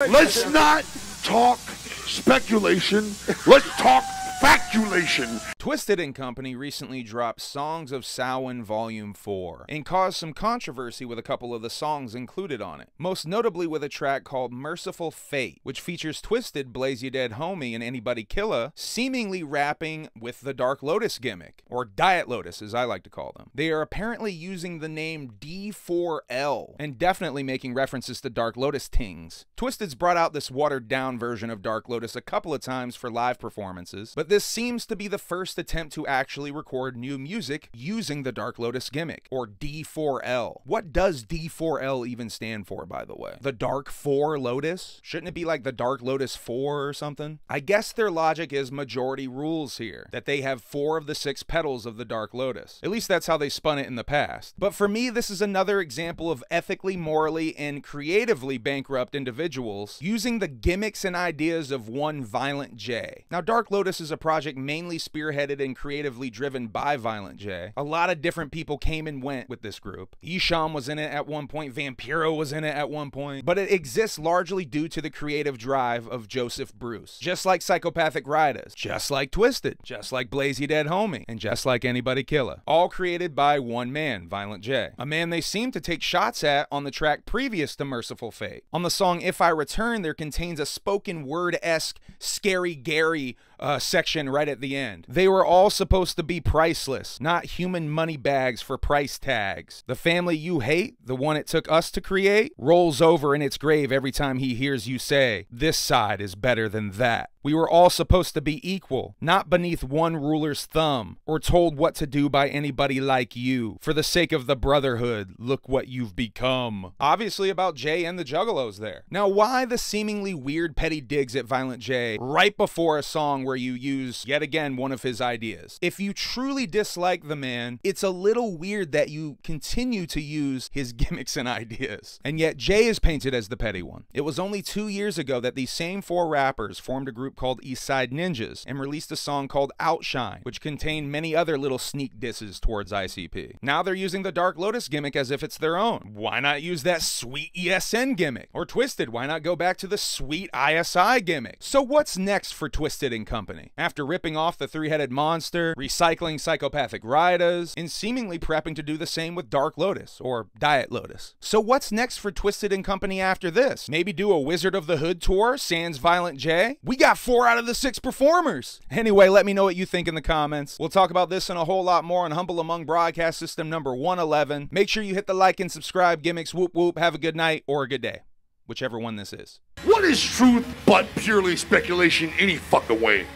Let's not talk speculation. Let's talk factulation. Twiztid and Company recently dropped Songs of Samhain Volume 4 and caused some controversy with a couple of the songs included on it. Most notably with a track called Merciful Fate, which features Twiztid, Blaze Ya Dead Homie, and Anybody Killa seemingly rapping with the Dark Lotus gimmick, or Diet Lotus as I like to call them. They are apparently using the name D4L and definitely making references to Dark Lotus tings. Twiztid's brought out this watered down version of Dark Lotus a couple of times for live performances, but this seems to be the first attempt to actually record new music using the Dark Lotus gimmick, or D4L. What does D4L even stand for, by the way? The Dark 4 Lotus? Shouldn't it be like the Dark Lotus 4 or something? I guess their logic is majority rules here, that they have 4 of the 6 petals of the Dark Lotus. At least that's how they spun it in the past. But for me, this is another example of ethically, morally, and creatively bankrupt individuals using the gimmicks and ideas of one Violent J. Now, Dark Lotus is a project mainly spearheaded and creatively driven by Violent J. A lot of different people came and went with this group. Isham was in it at one point, Vampiro was in it at one point, but it exists largely due to the creative drive of Joseph Bruce. Just like Psychopathic Riders, just like Twiztid, just like Blaze Ya Dead Homie, and just like Anybody Killa. All created by one man, Violent J. A man they seem to take shots at on the track previous to Merciful Fate. On the song If I Return, there contains a spoken word-esque Scary Gary section right at the end. They were all supposed to be priceless, not human money bags for price tags. The family you hate, the one it took us to create, rolls over in its grave every time he hears you say, this side is better than that. We were all supposed to be equal, not beneath one ruler's thumb, or told what to do by anybody like you. For the sake of the brotherhood, look what you've become. Obviously about Jay and the Juggalos there. Now, why the seemingly weird petty digs at Violent J right before a song where you use, yet again, one of his ideas? If you truly dislike the man, it's a little weird that you continue to use his gimmicks and ideas. And yet Jay is painted as the petty one. It was only 2 years ago that these same 4 rappers formed a group called East Side Ninjas and released a song called Outshine, which contained many other little sneak disses towards ICP. Now they're using the Dark Lotus gimmick as if it's their own. Why not use that sweet ESN gimmick? Or Twiztid, why not go back to the sweet ISI gimmick? So what's next for Twiztid and Company? After ripping off the 3-headed monster, recycling Psychopathic Riders, and seemingly prepping to do the same with Dark Lotus, or Diet Lotus. So what's next for Twiztid and Company after this? Maybe do a Wizard of the Hood tour, sans Violent J? We got 4 out of the 6 performers. Anyway, let me know what you think in the comments. We'll talk about this and a whole lot more on Humble Among Broadcast System number 111. Make sure you hit the like and subscribe, gimmicks, whoop whoop, have a good night or a good day. Whichever one this is. What is truth but purely speculation any fucking way?